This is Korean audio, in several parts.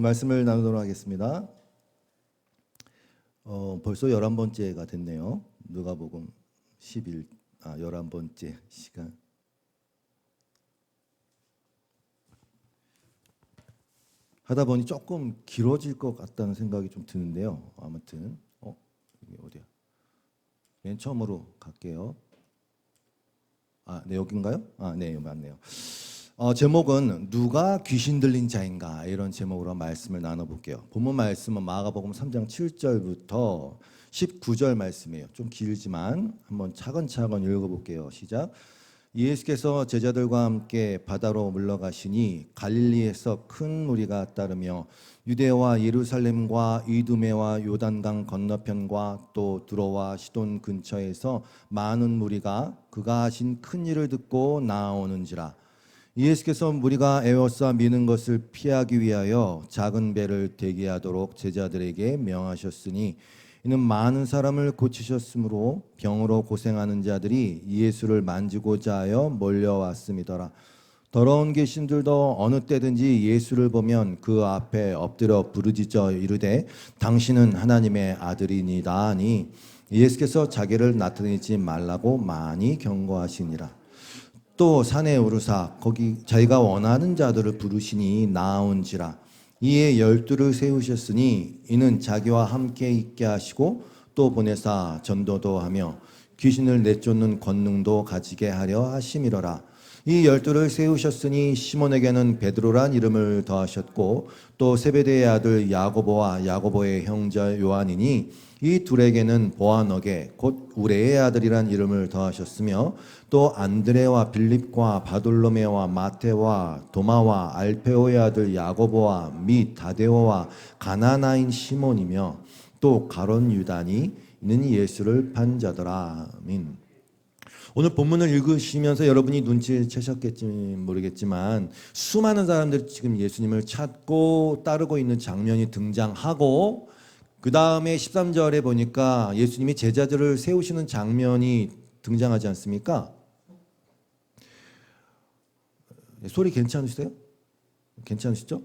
말씀을 나누도록 하겠습니다. 벌써 11번째가 됐네요. 누가복음 11번째 시간. 하다 보니 조금 길어질 것 같다는 생각이 좀 드는데요. 아무튼 이게 어디야? 맨 처음으로 갈게요. 네, 여긴가요? 네, 맞네요. 제목은 누가 귀신 들린 자인가, 이런 제목으로 말씀을 나눠볼게요. 본문 말씀은 마가복음 3장 7절부터 19절 말씀이에요. 좀 길지만 한번 차근차근 읽어볼게요. 시작. 예수께서 제자들과 함께 바다로 물러가시니 갈릴리에서 큰 무리가 따르며 유대와 예루살렘과 이두메와 요단강 건너편과 또 두로와 시돈 근처에서 많은 무리가 그가 하신 큰 일을 듣고 나오는지라. 예수께서 무리가 에워싸 미는 것을 피하기 위하여 작은 배를 대기하도록 제자들에게 명하셨으니 이는 많은 사람을 고치셨으므로 병으로 고생하는 자들이 예수를 만지고자 하여 몰려왔음이더라. 더러운 귀신들도 어느 때든지 예수를 보면 그 앞에 엎드려 부르짖어 이르되 당신은 하나님의 아들이니다 하니 예수께서 자기를 나타내지 말라고 많이 경고하시니라. 또 산에 오르사 거기 자기가 원하는 자들을 부르시니 나온지라. 이에 12를 세우셨으니 이는 자기와 함께 있게 하시고 또 보내사 전도도 하며 귀신을 내쫓는 권능도 가지게 하려 하심이로라. 이 12를 세우셨으니 시몬에게는 베드로란 이름을 더하셨고 또 세베대의 아들 야고보와 야고보의 형제 요한이니 이 둘에게는 보아너게 곧 우레의 아들이란 이름을 더하셨으며 또 안드레와 빌립과 바돌로메와 마테와 도마와 알페오의 아들 야고보와 및 다데오와 가나나인 시몬이며 또 가론 유다니 이는 예수를 판자더라. 아멘. 오늘 본문을 읽으시면서 여러분이 눈치채셨겠지 모르겠지만 수많은 사람들이 지금 예수님을 찾고 따르고 있는 장면이 등장하고 그 다음에 13절에 보니까 예수님이 제자들을 세우시는 장면이 등장하지 않습니까? 소리 괜찮으세요? 괜찮으시죠?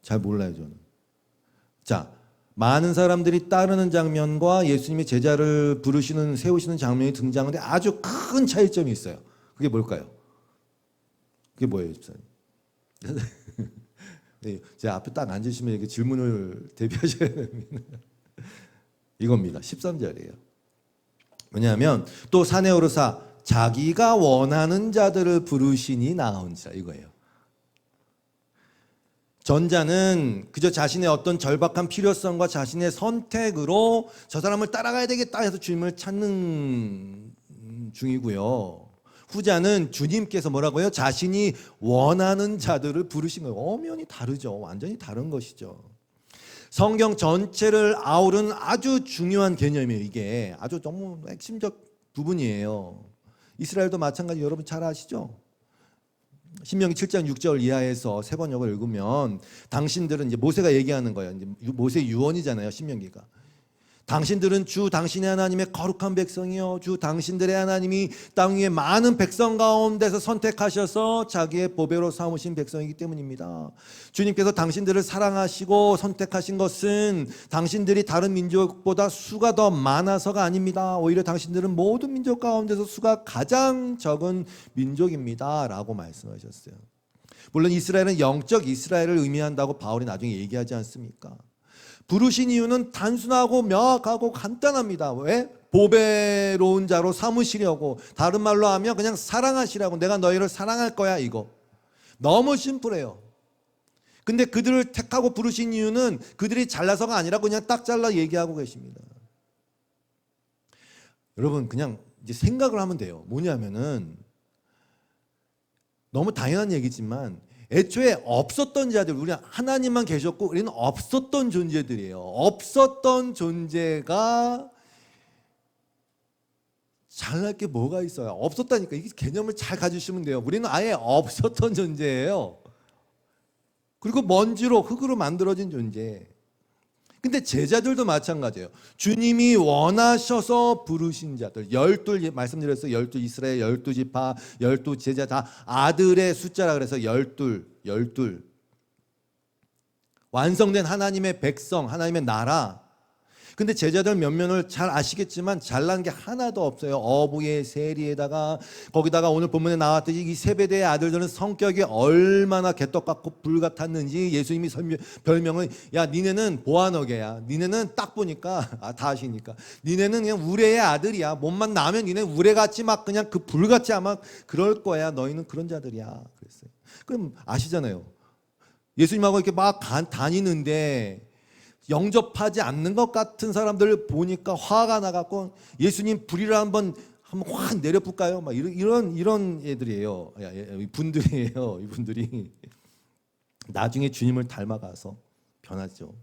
잘 몰라요 저는. 자, 많은 사람들이 따르는 장면과 예수님이 제자를 부르시는 세우시는 장면이 등장하는데 아주 큰 차이점이 있어요. 그게 뭘까요? 그게 뭐예요, 집사님? 네, 제 앞에 딱 앉으시면 이렇게 질문을 대비하셔야 됩니다. 이겁니다. 13절이에요. 왜냐하면 또 산에 오르사 자기가 원하는 자들을 부르시니 나온지라, 이거예요. 전자는 그저 자신의 어떤 절박한 필요성과 자신의 선택으로 저 사람을 따라가야 되겠다 해서 주님을 찾는 중이고요. 후자는 주님께서 뭐라고요? 자신이 원하는 자들을 부르신 거예요. 엄연히 다르죠. 완전히 다른 것이죠. 성경 전체를 아우른 아주 중요한 개념이에요. 이게 아주 너무 핵심적 부분이에요. 이스라엘도 마찬가지, 여러분 잘 아시죠? 신명기 7장 6절 이하에서 세 번역을 읽으면 당신들은 이제 모세가 얘기하는 거예요. 이제 모세 유언이잖아요, 신명기가. 당신들은 주 당신의 하나님의 거룩한 백성이요 주 당신들의 하나님이 땅 위에 많은 백성 가운데서 선택하셔서 자기의 보배로 삼으신 백성이기 때문입니다. 주님께서 당신들을 사랑하시고 선택하신 것은 당신들이 다른 민족보다 수가 더 많아서가 아닙니다. 오히려 당신들은 모든 민족 가운데서 수가 가장 적은 민족입니다 라고 말씀하셨어요. 물론 이스라엘은 영적 이스라엘을 의미한다고 바울이 나중에 얘기하지 않습니까? 부르신 이유는 단순하고 명확하고 간단합니다. 왜? 보배로운 자로 삼으시려고, 다른 말로 하면 그냥 사랑하시라고, 내가 너희를 사랑할 거야, 이거. 너무 심플해요. 근데 그들을 택하고 부르신 이유는 그들이 잘나서가 아니라 그냥 딱 잘라 얘기하고 계십니다. 여러분 그냥 이제 생각을 하면 돼요. 뭐냐면은 너무 당연한 얘기지만 애초에 없었던 자들, 우리 하나님만 계셨고 우리는 없었던 존재들이에요. 없었던 존재가 잘날 게 뭐가 있어요? 없었다니까. 이 개념을 잘 가지시면 돼요. 우리는 아예 없었던 존재예요. 그리고 먼지로, 흙으로 만들어진 존재. 근데 제자들도 마찬가지예요. 주님이 원하셔서 부르신 자들, 12 말씀드렸어요. 12 이스라엘 12지파 12 제자 다 아들의 숫자라 그래서 12. 완성된 하나님의 백성, 하나님의 나라. 근데 제자들 면면을 잘 아시겠지만 잘난 게 하나도 없어요. 어부의 세리에다가 거기다가 오늘 본문에 나왔듯이 이 세베대의 아들들은 성격이 얼마나 개떡 같고 불 같았는지 예수님이 별명은 야 니네는 보아너게야. 니네는 딱 보니까 다 아시니까 니네는 그냥 우레의 아들이야. 몸만 나면 니네 우레같이 막 그냥 그 불같이 아마 그럴 거야. 너희는 그런 자들이야. 그랬어요. 그럼 아시잖아요. 예수님하고 이렇게 막 다니는데 영접하지 않는 것 같은 사람들을 보니까 화가 나갖고 예수님 불이를 한번 확 내려볼까요? 막 이런 애들이에요. 분들이에요. 이분들이 나중에 주님을 닮아가서 변하죠.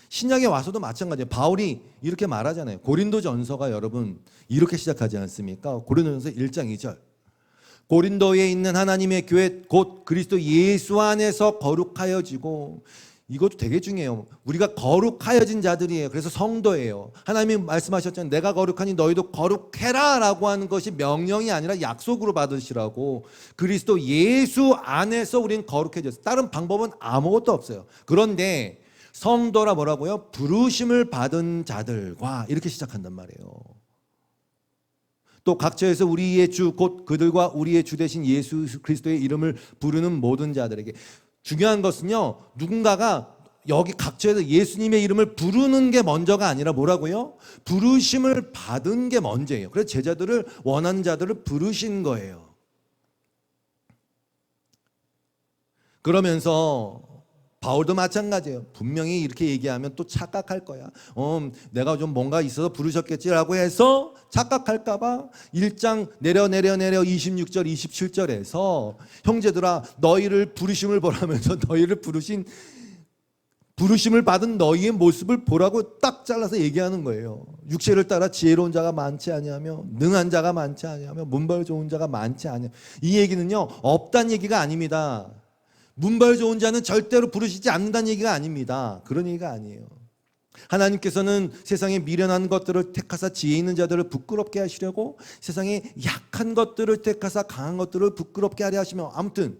신약에 와서도 마찬가지예요. 바울이 이렇게 말하잖아요. 고린도전서가 여러분 이렇게 시작하지 않습니까? 고린도전서 1장 2절. 고린도에 있는 하나님의 교회 곧 그리스도 예수 안에서 거룩하여지고, 이것도 되게 중요해요. 우리가 거룩하여진 자들이에요. 그래서 성도예요. 하나님이 말씀하셨잖아요. 내가 거룩하니 너희도 거룩해라 라고 하는 것이 명령이 아니라 약속으로 받으시라고. 그리스도 예수 안에서 우리는 거룩해졌어요. 다른 방법은 아무것도 없어요. 그런데 성도라 뭐라고요? 부르심을 받은 자들과 이렇게 시작한단 말이에요. 또 각처에서 우리의 주 곧 그들과 우리의 주 되신 예수 그리스도의 이름을 부르는 모든 자들에게. 중요한 것은요, 누군가가 여기 각처에서 예수님의 이름을 부르는 게 먼저가 아니라 뭐라고요? 부르심을 받은 게 먼저예요. 그래서 제자들을 원하는 자들을 부르신 거예요. 그러면서 바울도 마찬가지예요. 분명히 이렇게 얘기하면 또 착각할 거야. 내가 좀 뭔가 있어서 부르셨겠지라고 해서 착각할까 봐 1장 내려 26절 27절에서 형제들아 너희를 부르심을 보라면서 너희를 부르심을 받은 너희의 모습을 보라고 딱 잘라서 얘기하는 거예요. 육체를 따라 지혜로운 자가 많지 아니하며 능한 자가 많지 아니하며 문벌 좋은 자가 많지 아니하며. 이 얘기는요 없다는 얘기가 아닙니다. 문벌 좋은 자는 절대로 부르시지 않는다는 얘기가 아닙니다. 그런 얘기가 아니에요. 하나님께서는 세상에 미련한 것들을 택하사 지혜 있는 자들을 부끄럽게 하시려고 세상에 약한 것들을 택하사 강한 것들을 부끄럽게 하려 하시며. 아무튼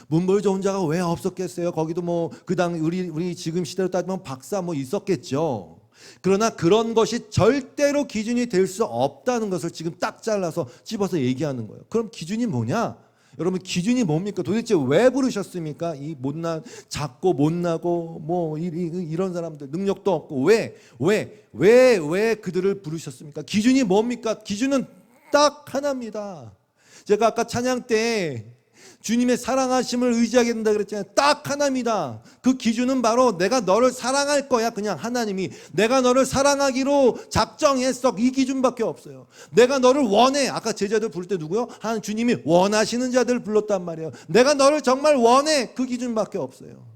문벌 좋은 자가 왜 없었겠어요? 거기도 뭐 그당 우리 지금 시대로 따지면 박사 뭐 있었겠죠. 그러나 그런 것이 절대로 기준이 될 수 없다는 것을 지금 딱 잘라서 찝어서 얘기하는 거예요. 그럼 기준이 뭐냐? 여러분 기준이 뭡니까? 도대체 왜 부르셨습니까? 이 못난 작고 못나고 뭐 이런 사람들 능력도 없고 왜 그들을 부르셨습니까? 기준이 뭡니까? 기준은 딱 하나입니다. 제가 아까 찬양 때 주님의 사랑하심을 의지하게 된다 그랬잖아요. 딱 하나입니다. 그 기준은 바로 내가 너를 사랑할 거야. 그냥 하나님이 내가 너를 사랑하기로 작정했어. 이 기준밖에 없어요. 내가 너를 원해. 아까 제자들 부를 때 누구요? 주님이 원하시는 자들을 불렀단 말이에요. 내가 너를 정말 원해. 그 기준밖에 없어요.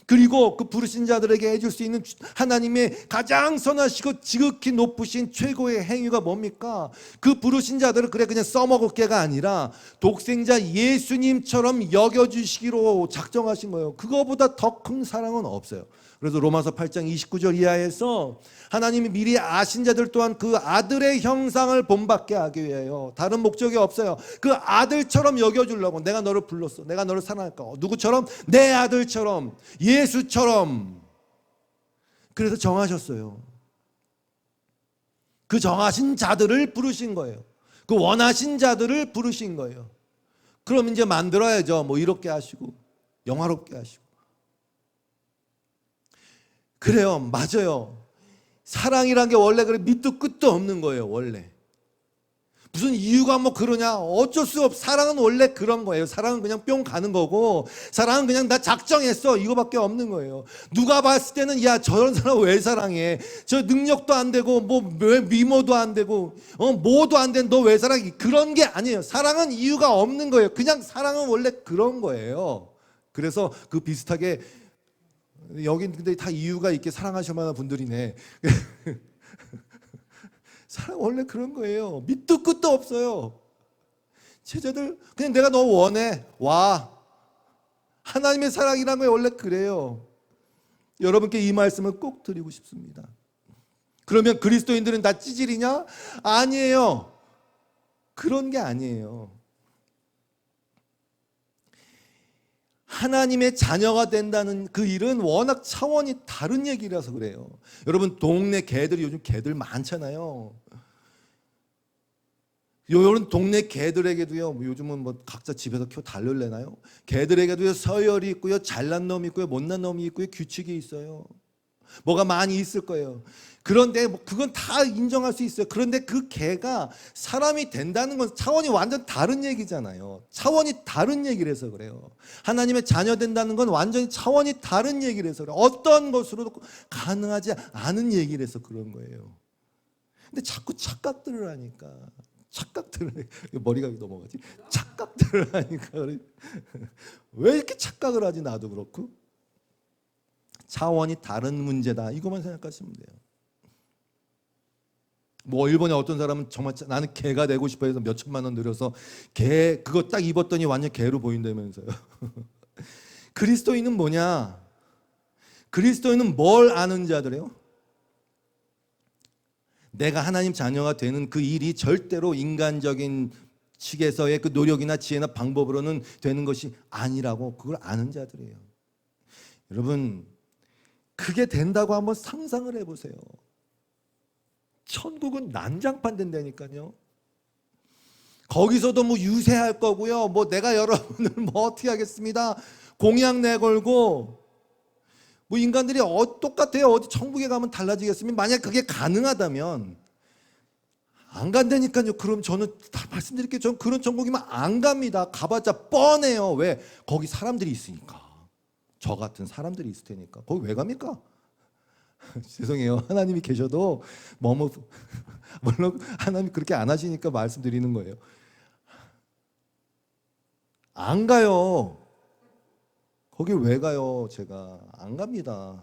그리고 그 부르신 자들에게 해줄 수 있는 하나님의 가장 선하시고 지극히 높으신 최고의 행위가 뭡니까? 그 부르신 자들을 그냥 써먹을 게가 아니라 독생자 예수님처럼 여겨주시기로 작정하신 거예요. 그거보다 더 큰 사랑은 없어요. 그래서 로마서 8장 29절 이하에서 하나님이 미리 아신 자들 또한 그 아들의 형상을 본받게 하기 위하여 다른 목적이 없어요. 그 아들처럼 여겨주려고. 내가 너를 불렀어. 내가 너를 사랑할까. 누구처럼? 내 아들처럼, 예수처럼. 그래서 정하셨어요. 그 정하신 자들을 부르신 거예요. 그 원하신 자들을 부르신 거예요. 그럼 이제 만들어야죠. 뭐 이롭게 하시고 영화롭게 하시고. 그래요. 맞아요. 사랑이란 게 원래 그래 밑도 끝도 없는 거예요. 원래 무슨 이유가 뭐 그러냐, 어쩔 수 없어. 사랑은 원래 그런 거예요. 사랑은 그냥 뿅 가는 거고, 사랑은 그냥 나 작정했어 이거밖에 없는 거예요. 누가 봤을 때는 야 저런 사람 왜 사랑해, 저 능력도 안 되고 뭐 미모도 안 되고 뭐도 안 된 너 왜 사랑해, 그런 게 아니에요. 사랑은 이유가 없는 거예요. 그냥 사랑은 원래 그런 거예요. 그래서 그 비슷하게 여긴 근데 다 이유가 있게 사랑하실 만한 분들이네. 사랑 원래 그런 거예요. 밑도 끝도 없어요. 제자들 그냥 내가 너 원해 와. 하나님의 사랑이란 게 원래 그래요. 여러분께 이 말씀을 꼭 드리고 싶습니다. 그러면 그리스도인들은 다 찌질이냐? 아니에요. 그런 게 아니에요. 하나님의 자녀가 된다는 그 일은 워낙 차원이 다른 얘기라서 그래요. 여러분, 동네 개들이 요즘 개들 많잖아요. 요런 동네 개들에게도요, 요즘은 뭐 각자 집에서 키워 달려내나요? 개들에게도요, 서열이 있고요, 잘난 놈이 있고요, 못난 놈이 있고요, 규칙이 있어요. 뭐가 많이 있을 거예요. 그런데 뭐 그건 다 인정할 수 있어요. 그런데 그 개가 사람이 된다는 건 차원이 완전 다른 얘기잖아요. 차원이 다른 얘기를 해서 그래요. 하나님의 자녀 된다는 건 완전히 차원이 다른 얘기를 해서 그래요. 어떤 것으로도 가능하지 않은 얘기를 해서 그런 거예요. 근데 자꾸 착각들을 하니까, 머리가 넘어가지? 착각들을 하니까 왜 이렇게 착각을 하지? 나도 그렇고. 차원이 다른 문제다, 이것만 생각하시면 돼요. 뭐 일본의 어떤 사람은 정말 나는 개가 되고 싶어 해서 몇 천만 원 들여서 개 그거 딱 입었더니 완전 개로 보인다면서요. 그리스도인은 뭐냐? 그리스도인은 뭘 아는 자들이에요? 내가 하나님 자녀가 되는 그 일이 절대로 인간적인 측에서의 그 노력이나 지혜나 방법으로는 되는 것이 아니라고, 그걸 아는 자들이에요. 여러분, 그게 된다고 한번 상상을 해보세요. 천국은 난장판 된다니까요. 거기서도 뭐 유세할 거고요. 뭐 내가 여러분을 뭐 어떻게 하겠습니다. 공약 내걸고, 뭐 인간들이 똑같아요. 어디 천국에 가면 달라지겠습니까? 만약 그게 가능하다면 안 간다니까요. 그럼 저는 다 말씀드릴게요. 저는 그런 천국이면 안 갑니다. 가봤자 뻔해요. 왜? 거기 사람들이 있으니까. 저 같은 사람들이 있을 테니까. 거기 왜 갑니까? 죄송해요. 하나님이 계셔도 물론 하나님이 그렇게 안 하시니까 말씀드리는 거예요. 안 가요. 거길 왜 가요? 제가 안 갑니다.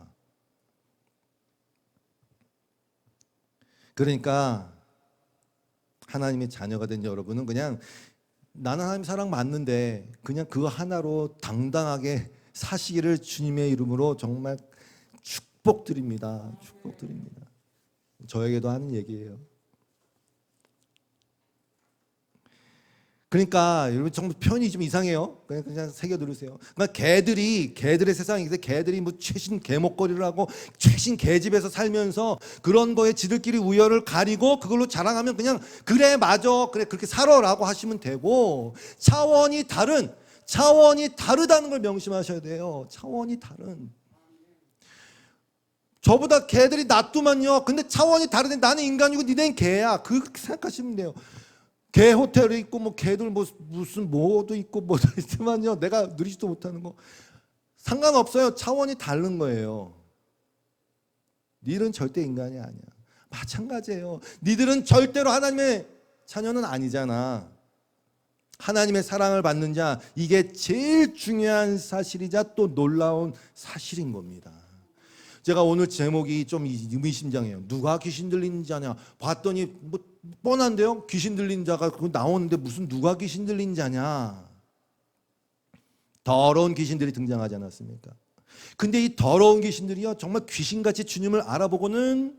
그러니까 하나님의 자녀가 된 여러분은 그냥 나는 하나님 사랑 맞는데 그냥 그거 하나로 당당하게 사시기를 주님의 이름으로 정말 축복드립니다. 축복드립니다. 저에게도 하는 얘기예요. 그러니까 여러분 정말 표현이 좀 이상해요. 그냥 새겨 들으세요. 그러니까 개들의 세상인데 개들이 뭐 최신 개목걸이를 하고 최신 개집에서 살면서 그런 거에 지들끼리 우열을 가리고 그걸로 자랑하면 그냥 그래 맞아 그래 그렇게 살아라고 하시면 되고, 차원이 다르다는 걸 명심하셔야 돼요. 차원이 다른. 저보다 개들이 낫더만요. 근데 차원이 다르대. 나는 인간이고 니네는 개야. 그렇게 생각하시면 돼요. 개 호텔이 있고 뭐 개들 무슨 뭐도 있고 뭐도 있지만요. 내가 누리지도 못하는 거 상관없어요. 차원이 다른 거예요. 니들은 절대 인간이 아니야. 마찬가지예요. 니들은 절대로 하나님의 자녀는 아니잖아. 하나님의 사랑을 받는 자, 이게 제일 중요한 사실이자 또 놀라운 사실인 겁니다. 제가 오늘 제목이 좀 의미심장해요. 누가 귀신 들린 자냐? 봤더니 뭐 뻔한데요. 귀신 들린 자가 나오는데 무슨 누가 귀신 들린 자냐? 더러운 귀신들이 등장하지 않았습니까? 근데 이 더러운 귀신들이요, 정말 귀신같이 주님을 알아보고는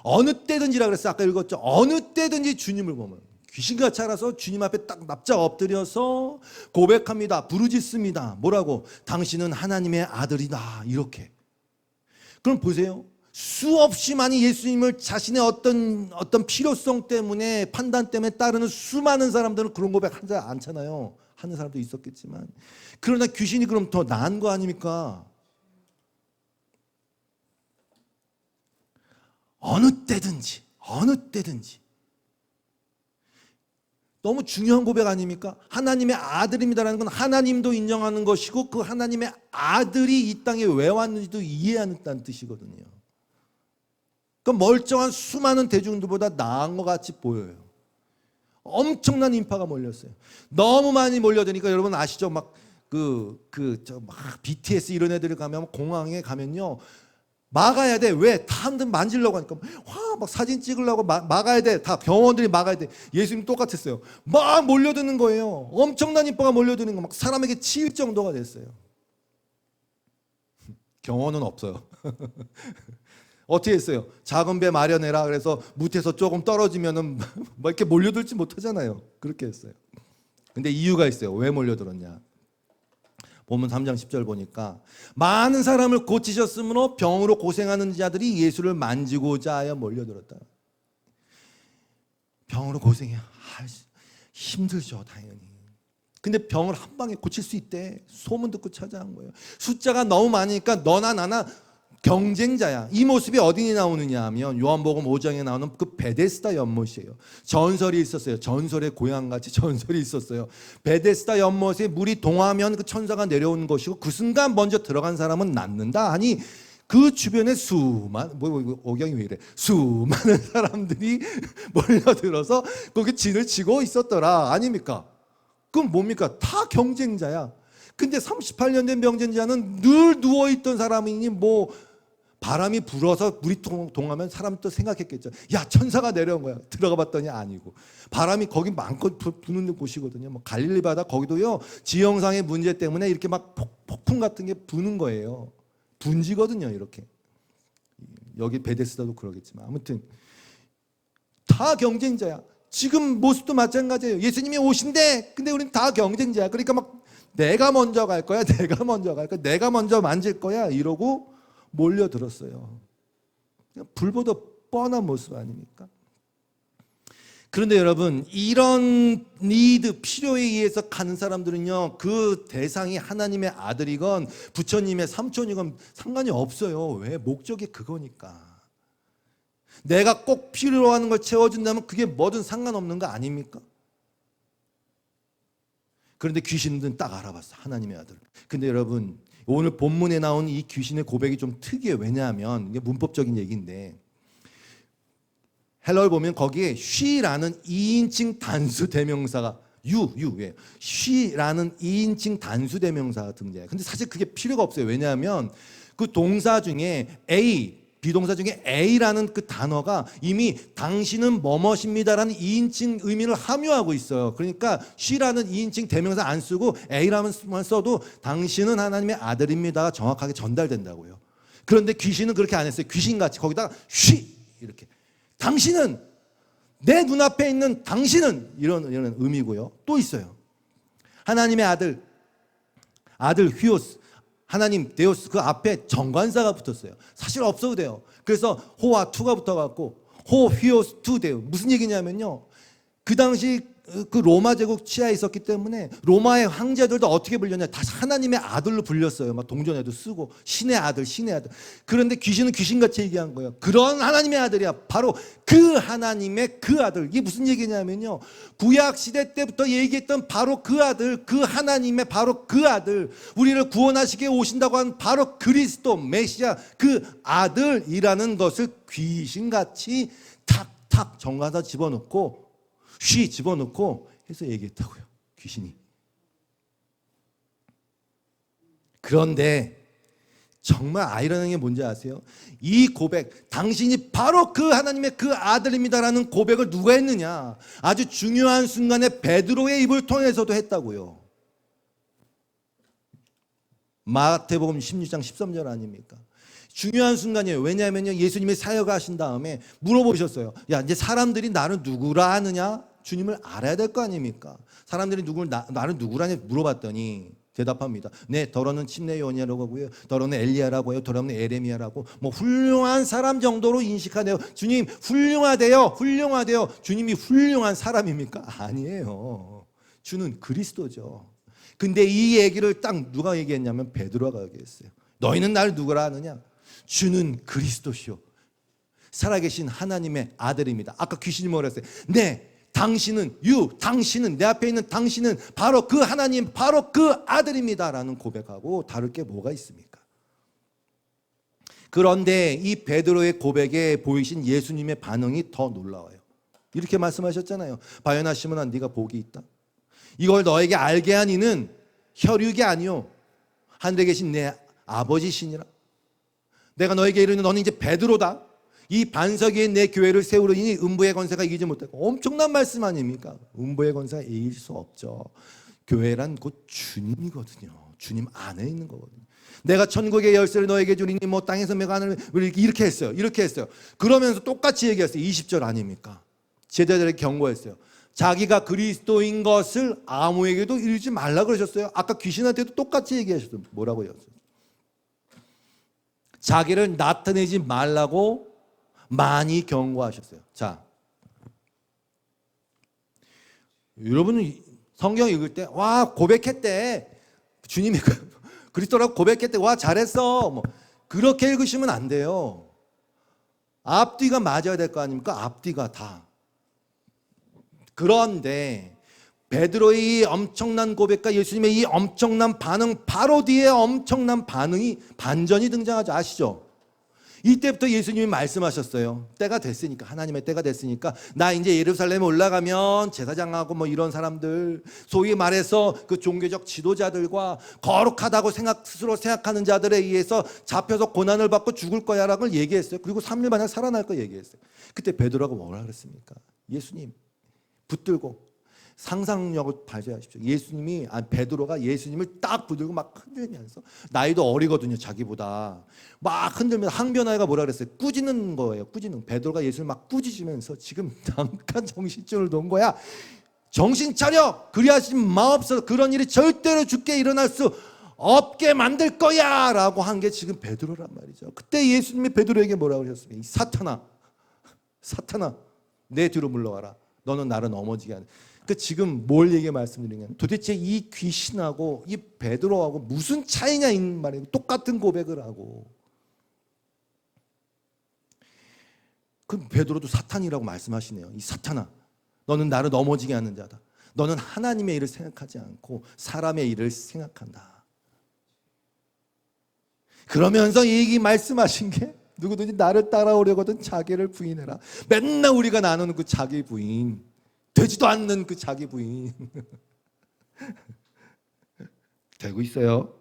어느 때든지라 그랬어요. 아까 읽었죠. 어느 때든지 주님을 보면 귀신같이 알아서 주님 앞에 딱 납작 엎드려서 고백합니다. 부르짖습니다. 뭐라고? 당신은 하나님의 아들이다. 이렇게. 그럼 보세요. 수없이 많이 예수님을 자신의 어떤 필요성 때문에, 판단 때문에 따르는 수많은 사람들은 그런 고백 하지 않잖아요. 하는 사람도 있었겠지만. 그러나 귀신이 그럼 더 나은 거 아닙니까? 어느 때든지 너무 중요한 고백 아닙니까? 하나님의 아들입니다라는 건 하나님도 인정하는 것이고 그 하나님의 아들이 이 땅에 왜 왔는지도 이해하는 뜻이거든요. 그 멀쩡한 수많은 대중들보다 나은 것 같이 보여요. 엄청난 인파가 몰렸어요. 너무 많이 몰려드니까 여러분 아시죠? 막 BTS 이런 애들이 가면 공항에 가면요. 막아야 돼. 왜? 사람들 만지려고 하니까 막 사진 찍으려고 막아야 돼. 다 병원들이 막아야 돼. 예수님 똑같았어요. 막 몰려드는 거예요. 엄청난 인파가 몰려드는 거 막 사람에게 치일 정도가 됐어요. 경호는 없어요. 어떻게 했어요? 작은 배 마련해라. 그래서 무태서 조금 떨어지면은 뭐 이렇게 몰려들지 못하잖아요. 그렇게 했어요. 근데 이유가 있어요. 왜 몰려들었냐? 본문 3장 10절 보니까 많은 사람을 고치셨으므로 병으로 고생하는 자들이 예수를 만지고자 하여 몰려들었다. 병으로 고생해요. 힘들죠, 당연히. 근데 병을 한 방에 고칠 수 있대. 소문 듣고 찾아간 거예요. 숫자가 너무 많으니까 너나 나나 경쟁자야. 이 모습이 어디 나오느냐 하면 요한복음 5장에 나오는 그 베데스다 연못이에요. 전설이 있었어요. 전설의 고향같이 전설이 있었어요. 베데스다 연못에 물이 동하면 그 천사가 내려오는 것이고 그 순간 먼저 들어간 사람은 낫는다 하니 그 주변에 억양이 왜 이래? 수많은 사람들이 몰려들어서 거기 진을 치고 있었더라. 아닙니까? 그럼 뭡니까? 다 경쟁자야. 근데 38년 된 병쟁자는 늘 누워있던 사람이니 뭐 바람이 불어서 물이 동하면 사람 또 생각했겠죠. 야, 천사가 내려온 거야. 들어가 봤더니 아니고. 바람이 거기 많고 부는 곳이거든요. 뭐 갈릴리 바다 거기도요. 지형상의 문제 때문에 이렇게 막 폭풍 같은 게 부는 거예요. 분지거든요, 이렇게. 여기 베데스다도 그러겠지만 아무튼 다 경쟁자야. 지금 모습도 마찬가지예요. 예수님이 오신대. 근데 우린 다 경쟁자야. 그러니까 막 내가 먼저 갈 거야. 내가 먼저 갈 거야. 내가 먼저 만질 거야. 이러고 몰려들었어요. 불보다 뻔한 모습 아닙니까? 그런데 여러분, 이런 니드, 필요에 의해서 가는 사람들은요, 그 대상이 하나님의 아들이건 부처님의 삼촌이건 상관이 없어요. 왜? 목적이 그거니까. 내가 꼭 필요로 하는 걸 채워준다면 그게 뭐든 상관없는 거 아닙니까? 그런데 귀신들은 딱 알아봤어. 하나님의 아들. 근데 여러분, 오늘 본문에 나온 이 귀신의 고백이 좀 특이해요. 왜냐하면 이게 문법적인 얘기인데 헬러를 보면 거기에 she라는 2인칭 단수 대명사가 예. she라는 2인칭 단수 대명사가 등장해요. 근데 사실 그게 필요가 없어요. 왜냐하면 그 동사 중에 A, 비동사 중에 A라는 그 단어가 이미 당신은 뭐뭇입니다라는 2인칭 의미를 함유하고 있어요. 그러니까 she라는 2인칭 대명사 안 쓰고 A라만 써도 당신은 하나님의 아들입니다가 정확하게 전달된다고요. 그런데 귀신은 그렇게 안 했어요. 귀신같이 거기다가 she 이렇게. 당신은 내 눈앞에 있는 당신은 이런 의미고요. 또 있어요. 하나님의 아들 휘오스, 하나님 데오스 그 앞에 정관사가 붙었어요. 사실 없어도 돼요. 그래서 호와 투가 붙어갖고 호 휘오스 투 데오. 무슨 얘기냐면요. 그 당시 그 로마 제국 치하에 있었기 때문에 로마의 황제들도 어떻게 불렸냐? 다 하나님의 아들로 불렸어요. 막 동전에도 쓰고 신의 아들. 그런데 귀신은 귀신같이 얘기한 거예요. 그런 하나님의 아들이야. 바로 그 하나님의 그 아들. 이게 무슨 얘기냐면요. 구약 시대 때부터 얘기했던 바로 그 아들, 그 하나님의 바로 그 아들, 우리를 구원하시게 오신다고 한 바로 그리스도 메시아 그 아들이라는 것을 귀신같이 탁탁 정가서 집어넣고 쉬 집어넣고 해서 얘기했다고요. 귀신이. 그런데 정말 아이러니한 게 뭔지 아세요? 이 고백, 당신이 바로 그 하나님의 그 아들입니다라는 고백을 누가 했느냐? 아주 중요한 순간에 베드로의 입을 통해서도 했다고요. 마태복음 16장 13절 아닙니까? 중요한 순간이에요. 왜냐하면요, 예수님이 사역하신 다음에 물어보셨어요. 야, 이제 사람들이 나를 누구라 하느냐? 주님을 알아야 될 거 아닙니까? 사람들이 나를 누구라냐 물어봤더니 대답합니다. 네, 더러는 침례 요한이라고 하고요. 더러는 엘리야라고 해요. 더러는 에레미야라고. 뭐 훌륭한 사람 정도로 인식하네요. 주님 훌륭하대요. 주님이 훌륭한 사람입니까? 아니에요. 주는 그리스도죠. 근데 이 얘기를 딱 누가 얘기했냐면 베드로가 얘기했어요. 너희는 나를 누구라 하느냐? 주는 그리스도시요 살아계신 하나님의 아들입니다. 아까 귀신이 뭐라 했어요? 네, 당신은 내 앞에 있는 당신은 바로 그 하나님, 바로 그 아들입니다라는 고백하고 다를 게 뭐가 있습니까? 그런데 이 베드로의 고백에 보이신 예수님의 반응이 더 놀라워요. 이렇게 말씀하셨잖아요. 바요나 시몬아, 네가 복이 있다. 이걸 너에게 알게 한 이는 혈육이 아니요 하늘에 계신 내 아버지시니라. 내가 너에게 이르는 너는 이제 베드로다. 이 반석 위에 내 교회를 세우리니 음부의 권세가 이기지 못하고. 엄청난 말씀 아닙니까? 음부의 권세가 이길 수 없죠. 교회란 곧 주님이거든요. 주님 안에 있는 거거든요. 내가 천국의 열쇠를 너에게 주리니 뭐 땅에서 매가 하늘을 이렇게 했어요. 그러면서 똑같이 얘기했어요. 20절 아닙니까? 제자들에게 경고했어요. 자기가 그리스도인 것을 아무에게도 이르지 말라 그러셨어요. 아까 귀신한테도 똑같이 얘기하셨어요. 뭐라고 하셨어요? 자기를 나타내지 말라고 많이 경고하셨어요. 자, 여러분은 성경 읽을 때 와 고백했대, 주님이 그리스도라고 고백했대, 와 잘했어, 뭐 그렇게 읽으시면 안 돼요. 앞뒤가 맞아야 될 거 아닙니까? 앞뒤가 다. 그런데 베드로의 이 엄청난 고백과 예수님의 이 엄청난 반응, 바로 뒤에 엄청난 반전이 등장하죠. 아시죠? 이때부터 예수님이 말씀하셨어요. 때가 됐으니까, 하나님의 때가 됐으니까 나 이제 예루살렘에 올라가면 제사장하고 뭐 이런 사람들, 소위 말해서 그 종교적 지도자들과 거룩하다고 스스로 생각하는 자들에 의해서 잡혀서 고난을 받고 죽을 거야라고 얘기했어요. 그리고 3일 만에 살아날 거 얘기했어요. 그때 베드로가 뭐라 그랬습니까? 예수님 붙들고 상상력을 발휘하십시오. 베드로가 예수님을 딱 붙들고 막 흔들면서, 나이도 어리거든요, 자기보다. 막 흔들면서, 항변아이가 뭐라 그랬어요? 꾸짖는 거예요. 꾸짖는. 베드로가 예수를 막 꾸짖으면서 지금 잠깐 정신줄을 놓은 거야. 정신 차려. 그리하시면 마옵소서. 그런 일이 절대로 죽게 일어날 수 없게 만들 거야 라고 한 게 지금 베드로란 말이죠. 그때 예수님이 베드로에게 뭐라고 하셨습니까? 이 사탄아 내 뒤로 물러가라. 너는 나를 넘어지게 하는. 그 지금 뭘 얘기 말씀드리냐면, 도대체 이 귀신하고 이 베드로하고 무슨 차이냐 이 말이에요. 똑같은 고백을 하고. 그 베드로도 사탄이라고 말씀하시네요. 이 사탄아, 너는 나를 넘어지게 하는 자다. 너는 하나님의 일을 생각하지 않고 사람의 일을 생각한다. 그러면서 이 얘기 말씀하신 게, 누구든지 나를 따라오려거든 자기를 부인해라. 맨날 우리가 나누는 그 자기 부인, 되지도 않는 그 자기 부인 되고 있어요.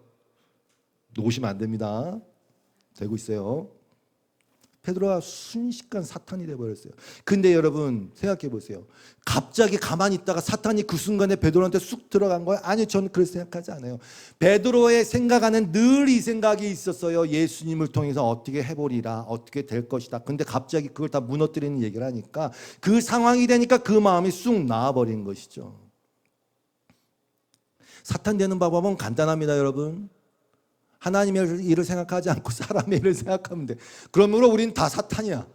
놓으시면 안 됩니다. 되고 있어요. 베드로가 순식간 사탄이 돼버렸어요. 근데 여러분 생각해 보세요. 갑자기 가만히 있다가 사탄이 그 순간에 베드로한테 쑥 들어간 거예요? 아니요, 저는 그렇게 생각하지 않아요. 베드로의 생각 안에 늘 이 생각이 있었어요. 예수님을 통해서 어떻게 해보리라, 어떻게 될 것이다. 근데 갑자기 그걸 다 무너뜨리는 얘기를 하니까, 그 상황이 되니까 그 마음이 쑥 나와버린 것이죠. 사탄 되는 방법은 간단합니다, 여러분. 하나님의 일을 생각하지 않고 사람의 일을 생각하면 돼. 그러므로 우린 다 사탄이야.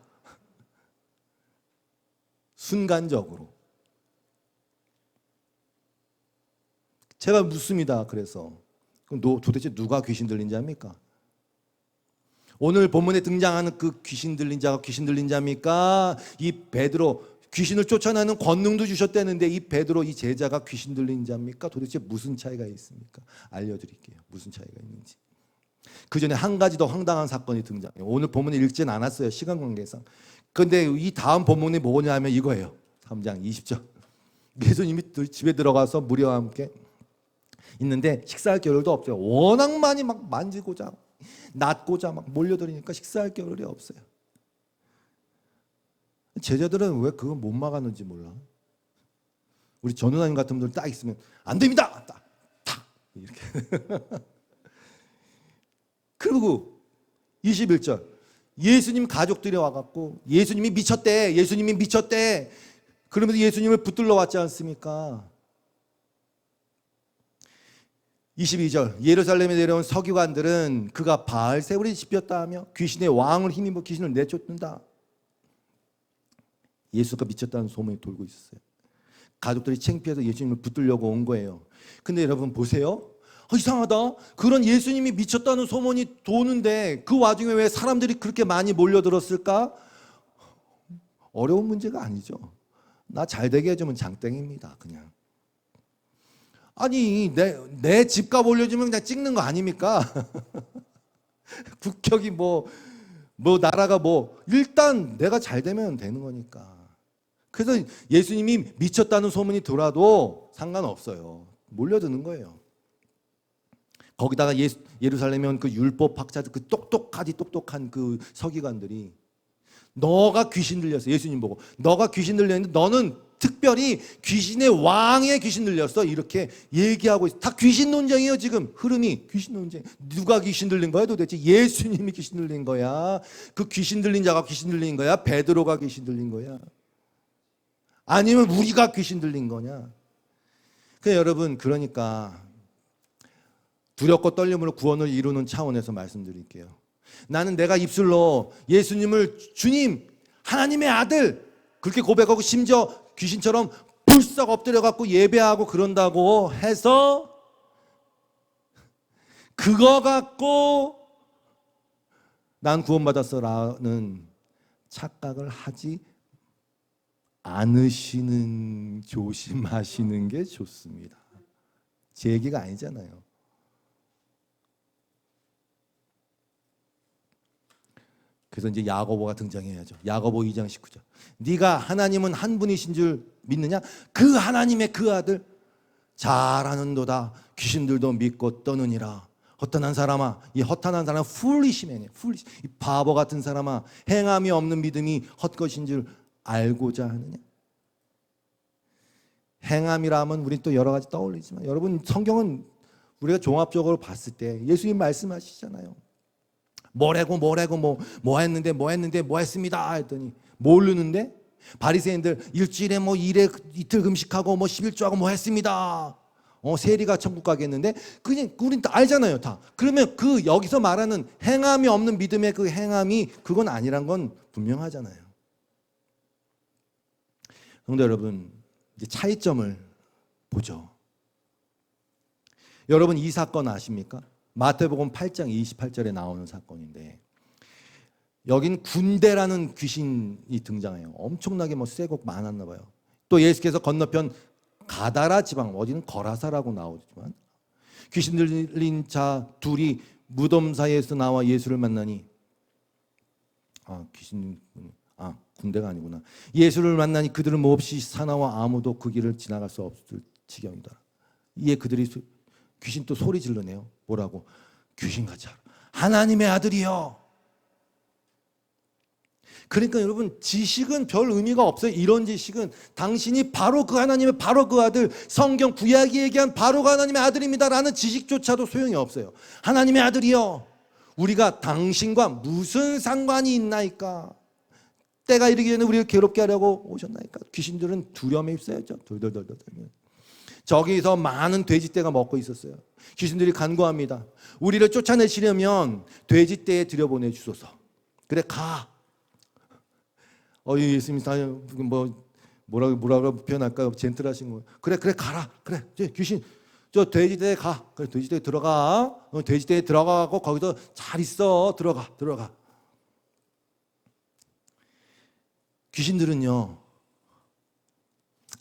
순간적으로. 제가 묻습니다. 그래서 그럼 도대체 누가 귀신 들린 자입니까? 오늘 본문에 등장하는 그 귀신 들린 자가 귀신 들린 자입니까? 이 베드로, 귀신을 쫓아내는 권능도 주셨다는데 이 베드로, 이 제자가 귀신 들린 자입니까? 도대체 무슨 차이가 있습니까? 알려드릴게요. 무슨 차이가 있는지. 그 전에 한 가지 더 황당한 사건이 등장해요. 오늘 본문에 읽지는 않았어요, 시간 관계상. 그런데 이 다음 본문이 뭐냐면 이거예요. 3장 20절. 예수님이 집에 들어가서 무리와 함께 있는데 식사할 겨를도 없어요. 워낙 많이 막 만지고자 낫고자 막 몰려들으니까 식사할 겨를이 없어요. 제자들은 왜 그걸 못 막았는지 몰라. 우리 전우사님 같은 분들 딱 있으면 안 됩니다. 딱 이렇게. 그리고 21절, 예수님 가족들이 와갖고 예수님이 미쳤대, 예수님이 미쳤대. 그러면서 예수님을 붙들러 왔지 않습니까? 22절, 예루살렘에 내려온 서기관들은 그가 바알세불이 짚였다 하며 귀신의 왕을 힘입어 귀신을 내쫓는다. 예수가 미쳤다는 소문이 돌고 있었어요. 가족들이 창피해서 예수님을 붙들려고 온 거예요. 근데 여러분 보세요. 이상하다. 그런 예수님이 미쳤다는 소문이 도는데 그 와중에 왜 사람들이 그렇게 많이 몰려들었을까? 어려운 문제가 아니죠. 나 잘되게 해주면 장땡입니다. 그냥. 아니 내 집값 올려주면 그냥 찍는 거 아닙니까? 국격이 뭐 나라가 일단 내가 잘 되면 되는 거니까. 그래서 예수님이 미쳤다는 소문이 돌아도 상관없어요. 몰려드는 거예요. 거기다가 예루살렘에 온 그 율법 학자들, 그 똑똑한 그 서기관들이 너가 귀신 들렸어. 예수님 보고 너가 귀신 들렸는데 너는 특별히 귀신의 왕에 귀신 들렸어. 이렇게 얘기하고 있어. 다 귀신 논쟁이에요. 지금 흐름이 귀신 논쟁. 누가 귀신 들린 거야 도대체? 예수님이 귀신 들린 거야? 그 귀신 들린 자가 귀신 들린 거야? 베드로가 귀신 들린 거야? 아니면 우리가 귀신 들린 거냐? 여러분, 그러니까 두렵고 떨림으로 구원을 이루는 차원에서 말씀드릴게요. 나는 내가 입술로 예수님을 주님, 하나님의 아들 그렇게 고백하고 심지어 귀신처럼 불썩 엎드려갖고 예배하고 그런다고 해서 그거 갖고 난 구원받았어라는 착각을 하지 않으시는, 조심하시는 게 좋습니다. 제 얘기가 아니잖아요. 그래서 이제 야고보가 등장해야죠. 야고보 2장 19절. 네가 하나님은 한 분이신 줄 믿느냐? 그 하나님의 그 아들 잘하는도다. 귀신들도 믿고 떠느니라. 허탄한 사람아, 이 허탄한 사람은 foolish맨이에요. foolish. 이 바보 같은 사람아, 행함이 없는 믿음이 헛것인 줄 알고자 하느냐? 행함이라 하면 우리 또 여러 가지 떠올리지만, 여러분, 성경은 우리가 종합적으로 봤을 때 예수님 말씀하시잖아요. 뭐 했습니다 했더니 모르는데, 바리새인들 일주일에 이틀 금식하고 11조하고 뭐 했습니다. 세리가 천국 가겠는데, 그냥 우린 다 알잖아요, 다. 그러면 그 여기서 말하는 행함이 없는 믿음의 그 행함이 그건 아니란 건 분명하잖아요. 그런데 여러분, 이제 차이점을 보죠. 여러분, 이 사건 아십니까? 마태복음 8장 28절에 나오는 사건인데, 여긴 군대라는 귀신이 등장해요. 엄청나게 세고 많았나 봐요. 또 예수께서 건너편 가다라 지방, 어디는 거라사라고 나오지만, 귀신 들린 자 둘이 무덤 사이에서 나와 예수를 만나니, 군대가 아니구나. 예수를 만나니 그들은 몹시 사나워 아무도 그 길을 지나갈 수 없을 지경이다. 이에 그들이 귀신 또 소리 질러내요. 뭐라고? 귀신같이 하나님의 아들이요. 그러니까 여러분, 지식은 별 의미가 없어요. 이런 지식은 당신이 바로 그 하나님의 바로 그 아들, 성경 구약이 얘기한 바로 그 하나님의 아들입니다라는 지식조차도 소용이 없어요. 하나님의 아들이요, 우리가 당신과 무슨 상관이 있나이까? 때가 이르기 전에 우리를 괴롭게 하려고 오셨나이까? 귀신들은 두려움에 휩싸였죠. 돌돌돌돌. 저기서 많은 돼지떼가 먹고 있었어요. 귀신들이 간구합니다. 우리를 쫓아내시려면 돼지떼에 들여보내 주소서. 그래, 가. 예수님 뭐라고 표현할까요? 젠틀하신 거. 그래 가라. 그래, 귀신 저 돼지떼에 가. 그래, 돼지떼에 들어가. 돼지떼에 들어가고 거기서 잘 있어. 들어가. 귀신들은요,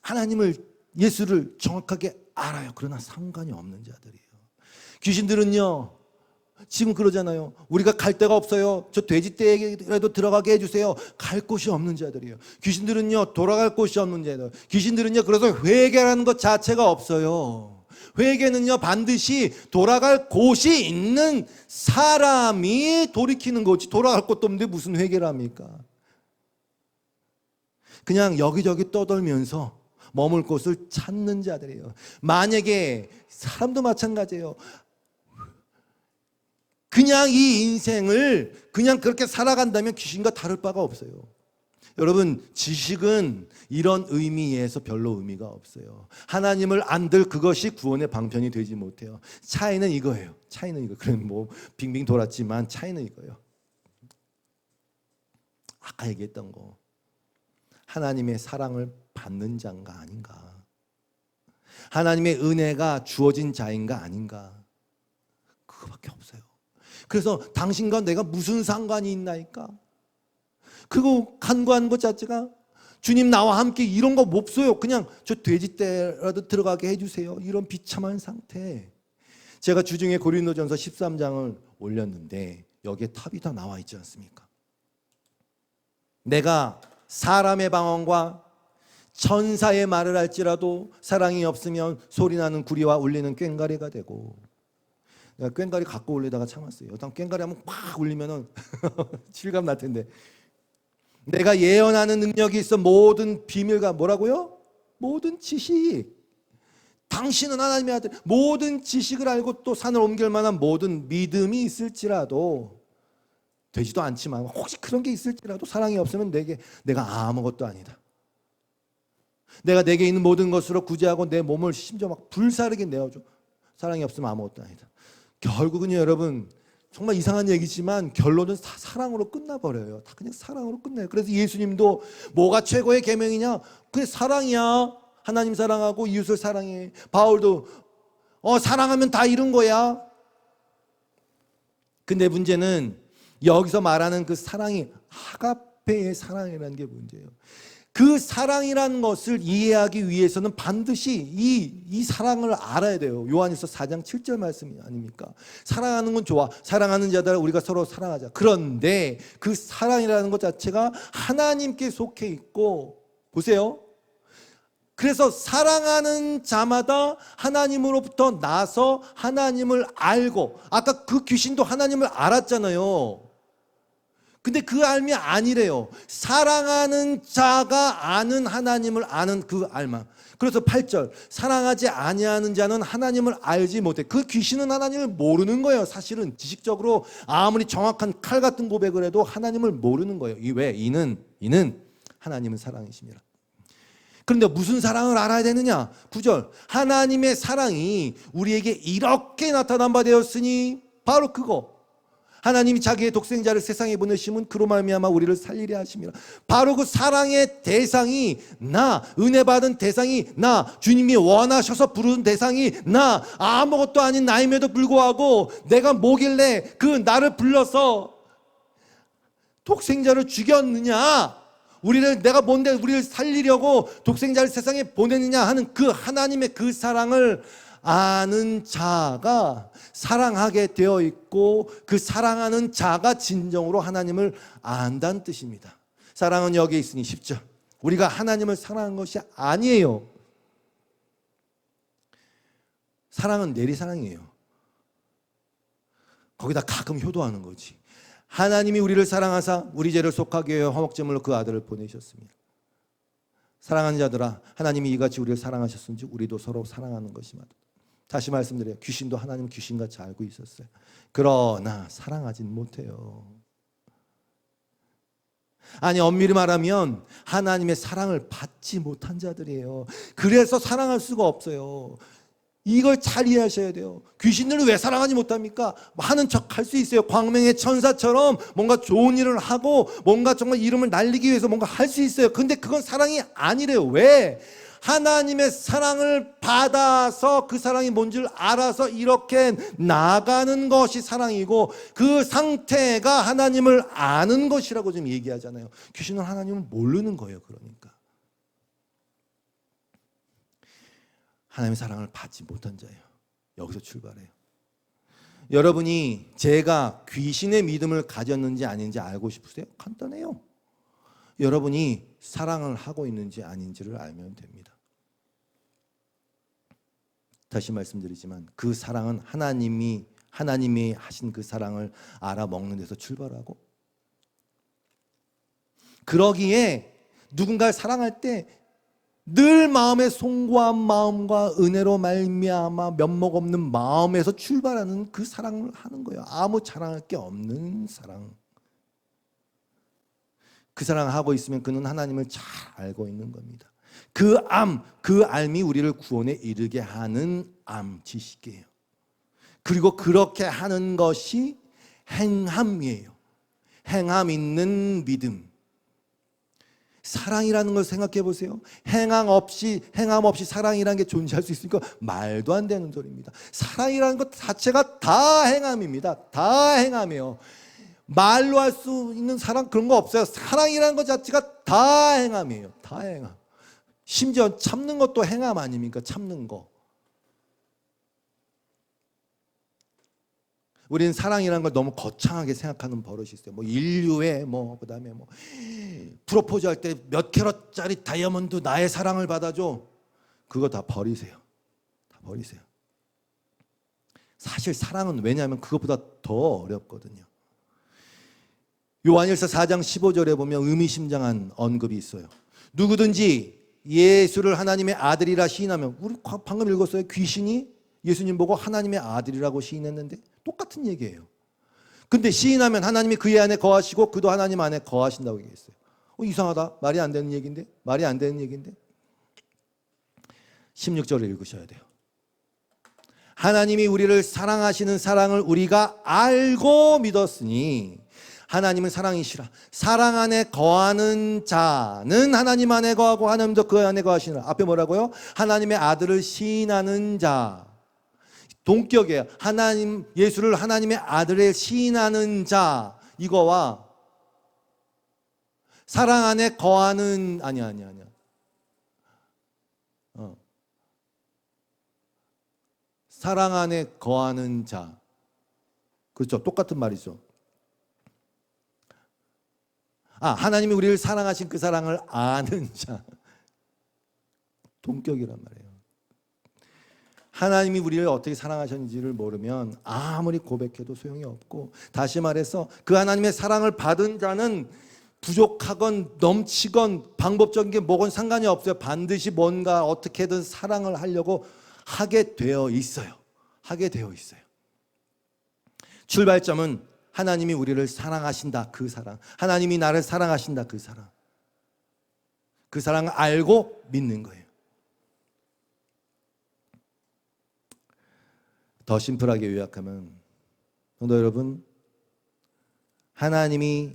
하나님을, 예수를 정확하게 알아요. 그러나 상관이 없는 자들이에요. 귀신들은요, 지금 그러잖아요. 우리가 갈 데가 없어요. 저 돼지떼에라도 들어가게 해주세요. 갈 곳이 없는 자들이에요. 귀신들은요, 돌아갈 곳이 없는 자들. 귀신들은요, 그래서 회개라는 것 자체가 없어요. 회개는요, 반드시 돌아갈 곳이 있는 사람이 돌이키는 거지, 돌아갈 곳도 없는데 무슨 회개를 합니까? 그냥 여기저기 떠돌면서 머물 곳을 찾는 자들이에요. 만약에 사람도 마찬가지예요. 그냥 이 인생을 그냥 그렇게 살아간다면 귀신과 다를 바가 없어요. 여러분, 지식은 이런 의미에서 별로 의미가 없어요. 하나님을 안들 그것이 구원의 방편이 되지 못해요. 차이는 이거예요. 그럼 빙빙 돌았지만 차이는 이거예요. 아까 얘기했던 거, 하나님의 사랑을 받는 자인가 아닌가, 하나님의 은혜가 주어진 자인가 아닌가, 그거밖에 없어요. 그래서 당신과 내가 무슨 상관이 있나이까? 그거 간구하는 것 자체가, 주님 나와 함께 이런 거 못 써요. 그냥 저 돼지떼라도 들어가게 해주세요. 이런 비참한 상태. 제가 주중에 고린도전서 13장을 올렸는데 여기에 탑이 다 나와 있지 않습니까? 내가 사람의 방언과 천사의 말을 할지라도 사랑이 없으면 소리나는 구리와 울리는 꽹과리가 되고, 내가 꽹과리 갖고 올리다가 참았어요. 일단 꽹과리 하면 팍 울리면은 실감 날 텐데, 내가 예언하는 능력이 있어 모든 비밀과 뭐라고요? 모든 지식. 당신은 하나님의 아들, 모든 지식을 알고 또 산을 옮길 만한 모든 믿음이 있을지라도, 되지도 않지만 혹시 그런 게 있을지라도 사랑이 없으면 내가 아무것도 아니다. 내가 내게 있는 모든 것으로 구제하고 내 몸을 심지어 막 불사르게 내어줘. 사랑이 없으면 아무것도 아니다. 결국은요, 여러분, 정말 이상한 얘기지만 결론은 사랑으로 끝나버려요. 다 그냥 사랑으로 끝나요. 그래서 예수님도 뭐가 최고의 계명이냐? 그게 사랑이야. 하나님 사랑하고 이웃을 사랑해. 바울도 사랑하면 다 이룬 거야. 근데 문제는 여기서 말하는 그 사랑이 아가페의 사랑이라는 게 문제예요. 그 사랑이라는 것을 이해하기 위해서는 반드시 이 사랑을 알아야 돼요. 요한일서 4장 7절 말씀이 아닙니까? 사랑하는 건 좋아. 사랑하는 자들 우리가 서로 사랑하자. 그런데 그 사랑이라는 것 자체가 하나님께 속해 있고, 보세요. 그래서 사랑하는 자마다 하나님으로부터 나서 하나님을 알고, 아까 그 귀신도 하나님을 알았잖아요. 근데 그 알미 아니래요. 사랑하는 자가 아는 하나님을 아는 그 알마. 그래서 8절, 사랑하지 아니하는 자는 하나님을 알지 못해. 그 귀신은 하나님을 모르는 거예요. 사실은 지식적으로 아무리 정확한 칼 같은 고백을 해도 하나님을 모르는 거예요. 왜? 이는 하나님은 사랑이십니다. 그런데 무슨 사랑을 알아야 되느냐? 9절, 하나님의 사랑이 우리에게 이렇게 나타난 바 되었으니, 바로 그거. 하나님이 자기의 독생자를 세상에 보내심은 그로 말미암아 우리를 살리려 하심이라. 바로 그 사랑의 대상이 나, 은혜 받은 대상이 나, 주님이 원하셔서 부르는 대상이 나, 아무것도 아닌 나임에도 불구하고 내가 뭐길래 그 나를 불러서 독생자를 죽였느냐, 내가 뭔데 우리를 살리려고 독생자를 세상에 보내느냐 하는 그 하나님의 그 사랑을 아는 자가 사랑하게 되어 있고, 그 사랑하는 자가 진정으로 하나님을 안다는 뜻입니다. 사랑은 여기에 있으니 쉽죠. 우리가 하나님을 사랑하는 것이 아니에요. 사랑은 내리사랑이에요. 거기다 가끔 효도하는 거지. 하나님이 우리를 사랑하사 우리 죄를 속하게 하여 화목제물로 그 아들을 보내셨습니다. 사랑하는 자들아, 하나님이 이같이 우리를 사랑하셨은지 우리도 서로 사랑하는 것이마다. 다시 말씀드려요. 귀신도 하나님 귀신같이 알고 있었어요. 그러나 사랑하진 못해요. 아니, 엄밀히 말하면 하나님의 사랑을 받지 못한 자들이에요. 그래서 사랑할 수가 없어요. 이걸 잘 이해하셔야 돼요. 귀신들은 왜 사랑하지 못합니까? 하는 척 할 수 있어요. 광명의 천사처럼 뭔가 좋은 일을 하고 뭔가 정말 이름을 날리기 위해서 뭔가 할 수 있어요. 근데 그건 사랑이 아니래요. 왜? 하나님의 사랑을 받아서 그 사랑이 뭔 줄 알아서 이렇게 나가는 것이 사랑이고, 그 상태가 하나님을 아는 것이라고 지금 얘기하잖아요. 귀신은 하나님을 모르는 거예요. 그러니까 하나님의 사랑을 받지 못한 자예요. 여기서 출발해요. 여러분이 제가 귀신의 믿음을 가졌는지 아닌지 알고 싶으세요? 간단해요. 여러분이 사랑을 하고 있는지 아닌지를 알면 됩니다. 다시 말씀드리지만 그 사랑은 하나님이 하신 그 사랑을 알아먹는 데서 출발하고, 그러기에 누군가를 사랑할 때 늘 마음의 송구한 마음과 은혜로 말미암아 면목 없는 마음에서 출발하는 그 사랑을 하는 거예요. 아무 자랑할 게 없는 사랑. 그 사랑을 하고 있으면 그는 하나님을 잘 알고 있는 겁니다. 그 알미 우리를 구원에 이르게 하는 지식이에요. 그리고 그렇게 하는 것이 행함이에요. 행함 있는 믿음. 사랑이라는 걸 생각해 보세요. 행함 없이 사랑이라는 게 존재할 수 있으니까 말도 안 되는 소리입니다. 사랑이라는 것 자체가 다 행함입니다. 다 행함이에요. 말로 할 수 있는 사랑, 그런 거 없어요. 사랑이라는 것 자체가 다 행함이에요. 다 행함. 심지어 참는 것도 행함 아닙니까? 참는 거. 우리는 사랑이라는 걸 너무 거창하게 생각하는 버릇이 있어요. 인류의 그다음에 프로포즈 할 때 몇 캐럿짜리 다이아몬드 나의 사랑을 받아줘. 그거 다 버리세요. 다 버리세요. 사실 사랑은 왜냐하면 그것보다 더 어렵거든요. 요한일서 4장 15절에 보면 의미심장한 언급이 있어요. 누구든지 예수를 하나님의 아들이라 시인하면, 우리 방금 읽었어요. 귀신이 예수님 보고 하나님의 아들이라고 시인했는데 똑같은 얘기예요. 근데 시인하면 하나님이 그의 안에 거하시고 그도 하나님 안에 거하신다고 얘기했어요. 이상하다. 말이 안 되는 얘기인데? 16절을 읽으셔야 돼요. 하나님이 우리를 사랑하시는 사랑을 우리가 알고 믿었으니 하나님은 사랑이시라. 사랑 안에 거하는 자는 하나님 안에 거하고 하나님도 그 안에 거하시느라. 앞에 뭐라고요? 하나님의 아들을 시인하는 자. 동격이에요. 하나님, 예수를 하나님의 아들을 시인하는 자. 이거와 사랑 안에 거하는 아니야. 사랑 안에 거하는 자. 그렇죠. 똑같은 말이죠. 하나님이 우리를 사랑하신 그 사랑을 아는 자. 동격이란 말이에요. 하나님이 우리를 어떻게 사랑하셨는지를 모르면 아무리 고백해도 소용이 없고, 다시 말해서 그 하나님의 사랑을 받은 자는 부족하건 넘치건 방법적인 게 뭐건 상관이 없어요. 반드시 뭔가 어떻게든 사랑을 하려고 하게 되어 있어요. 출발점은 하나님이 우리를 사랑하신다, 그 사랑. 하나님이 나를 사랑하신다, 그 사랑. 그 사랑을 알고 믿는 거예요. 더 심플하게 요약하면, 성도 여러분, 하나님이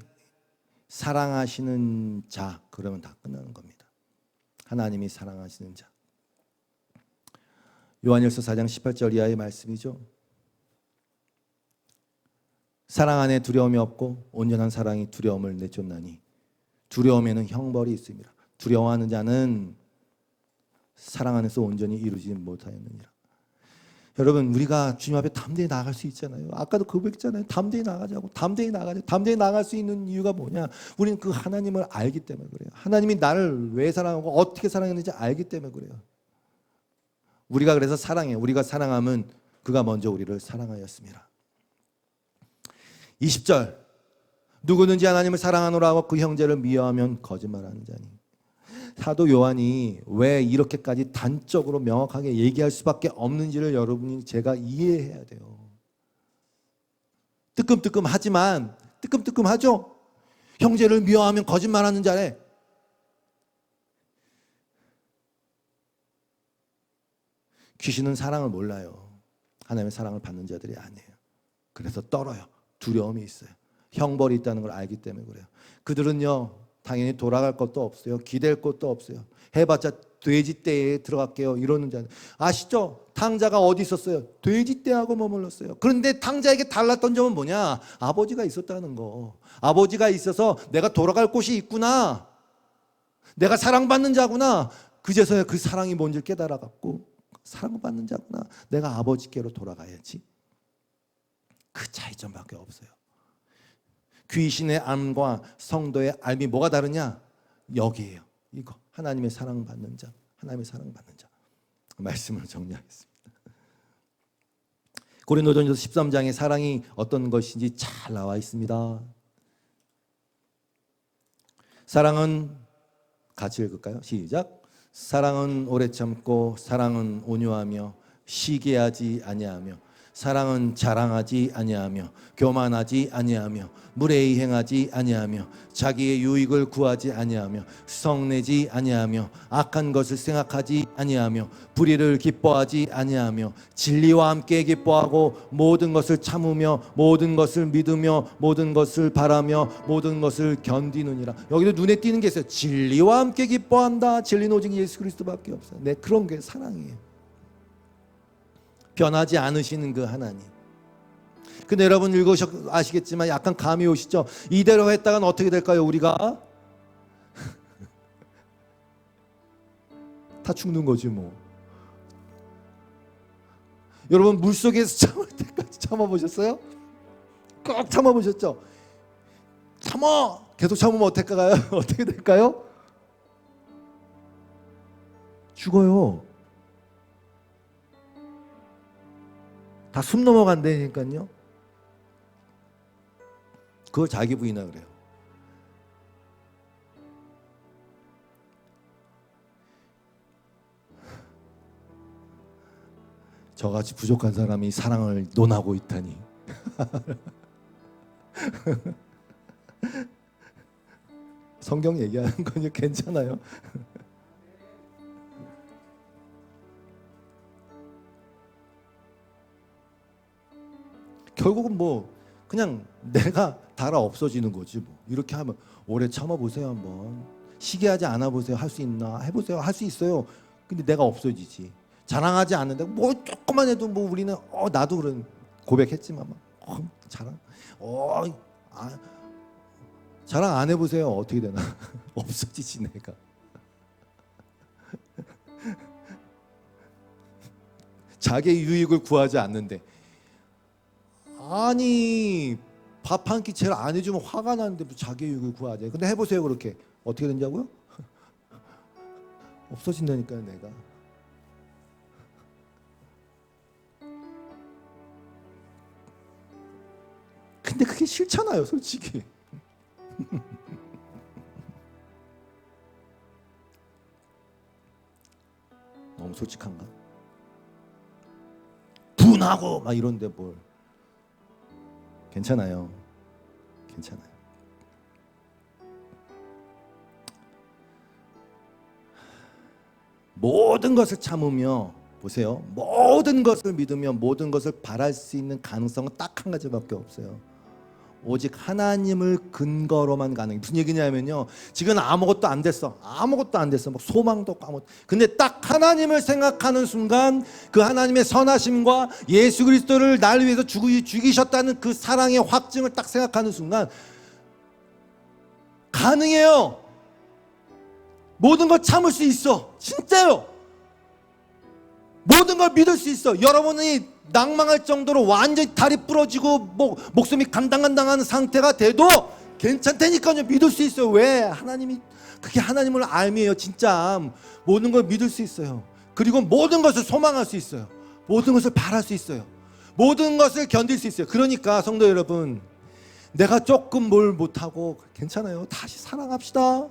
사랑하시는 자, 그러면 다 끝나는 겁니다. 하나님이 사랑하시는 자. 요한일서 4장 18절 이하의 말씀이죠. 사랑 안에 두려움이 없고 온전한 사랑이 두려움을 내쫓나니 두려움에는 형벌이 있습니다. 두려워하는 자는 사랑 안에서 온전히 이루지 못하였느니라. 여러분, 우리가 주님 앞에 담대히 나갈 수 있잖아요. 아까도 고백했잖아요. 담대히 나가자고. 담대히 나갈 수 있는 이유가 뭐냐? 우리는 그 하나님을 알기 때문에 그래요. 하나님이 나를 왜 사랑하고 어떻게 사랑했는지 알기 때문에 그래요. 우리가 그래서 사랑해요. 우리가 사랑하면 그가 먼저 우리를 사랑하였습니다. 20절, 누구든지 하나님을 사랑하노라 하고 그 형제를 미워하면 거짓말하는 자니. 사도 요한이 왜 이렇게까지 단적으로 명확하게 얘기할 수밖에 없는지를 여러분이 제가 이해해야 돼요. 뜨끔뜨끔하죠? 형제를 미워하면 거짓말하는 자래. 귀신은 사랑을 몰라요. 하나님의 사랑을 받는 자들이 아니에요. 그래서 떨어요. 두려움이 있어요. 형벌이 있다는 걸 알기 때문에 그래요. 그들은요, 당연히 돌아갈 것도 없어요. 기댈 것도 없어요. 해봤자 돼지떼에 들어갈게요 이러는 자는, 아시죠? 탕자가 어디 있었어요? 돼지떼하고 머물렀어요. 그런데 탕자에게 달랐던 점은 뭐냐? 아버지가 있었다는 거. 아버지가 있어서 내가 돌아갈 곳이 있구나, 내가 사랑받는 자구나, 그제서야 그 사랑이 뭔지 깨달아갖고 사랑받는 자구나, 내가 아버지께로 돌아가야지. 그 차이점밖에 없어요. 귀신의 암과 성도의 암이 뭐가 다르냐? 여기에요. 이거 하나님의 사랑받는 자, 하나님의 사랑받는 자. 말씀을 정리하겠습니다. 고린도전서 13장에 사랑이 어떤 것인지 잘 나와 있습니다. 사랑은, 같이 읽을까요? 시작. 사랑은 오래 참고 사랑은 온유하며 시기하지 아니하며 사랑은 자랑하지 아니하며 교만하지 아니하며 무례히 행하지 아니하며 자기의 유익을 구하지 아니하며 성내지 아니하며 악한 것을 생각하지 아니하며 불의를 기뻐하지 아니하며 진리와 함께 기뻐하고 모든 것을 참으며 모든 것을 믿으며 모든 것을 바라며 모든 것을 견디느니라. 여기도 눈에 띄는 게 있어요. 진리와 함께 기뻐한다. 진리는 오직 예수 그리스도밖에 없어요. 네, 그런 게 사랑이에요. 변하지 않으시는 그 하나님. 근데 여러분 아시겠지만 약간 감이 오시죠? 이대로 했다간 어떻게 될까요? 우리가 다 죽는 거지 뭐. 여러분, 물속에서 참을 때까지 참아보셨어요? 꼭 참아보셨죠? 계속 참으면 어떻게 될까요? 죽어요. 다 숨 넘어간다니까요. 그걸 자기 부인하라 그래요. 저같이 부족한 사람이 사랑을 논하고 있다니. 성경 얘기하는 건요, 괜찮아요. 결국은 뭐 그냥 내가 달아 없어지는 거지 뭐. 이렇게 하면 오래 참아보세요 한번. 시기하지 않아 보세요. 할 수 있나 해보세요. 할 수 있어요. 근데 내가 없어지지. 자랑하지 않는데 뭐 조금만 해도 뭐 우리는 나도 그런 고백했지만 막 자랑 자랑 안 해보세요. 어떻게 되나 없어지지 내가. 자기의 유익을 구하지 않는데 아니 밥 한 끼 제일 안 해주면 화가 나는데 자기의 유익을 구하지. 근데 해보세요. 그렇게 어떻게 된다고요? 없어진다니까요 내가. 근데 그게 싫잖아요 솔직히. 너무 솔직한가? 분하고 막 이런데 뭘. 괜찮아요. 괜찮아요. 모든 것을 참으며 보세요. 모든 것을 믿으며 모든 것을 바랄 수 있는 가능성은 딱 한 가지밖에 없어요. 오직 하나님을 근거로만 가능해. 무슨 얘기냐면요. 지금 아무것도 안 됐어. 아무것도 안 됐어. 막 소망도 없고 아무것도. 근데 딱 하나님을 생각하는 순간 그 하나님의 선하심과 예수 그리스도를 날 위해서 죽이셨다는 그 사랑의 확증을 딱 생각하는 순간 가능해요. 모든 걸 참을 수 있어. 진짜요. 모든 걸 믿을 수 있어. 여러분이 낭망할 정도로 완전히 다리 부러지고 목숨이 간당간당한 상태가 돼도 괜찮다니까요. 믿을 수 있어요. 왜? 하나님이 그게 하나님을 알미에요. 진짜 모든 걸 믿을 수 있어요. 그리고 모든 것을 소망할 수 있어요. 모든 것을 바랄 수 있어요. 모든 것을 견딜 수 있어요. 그러니까 성도 여러분, 내가 조금 뭘 못하고 괜찮아요. 다시 사랑합시다.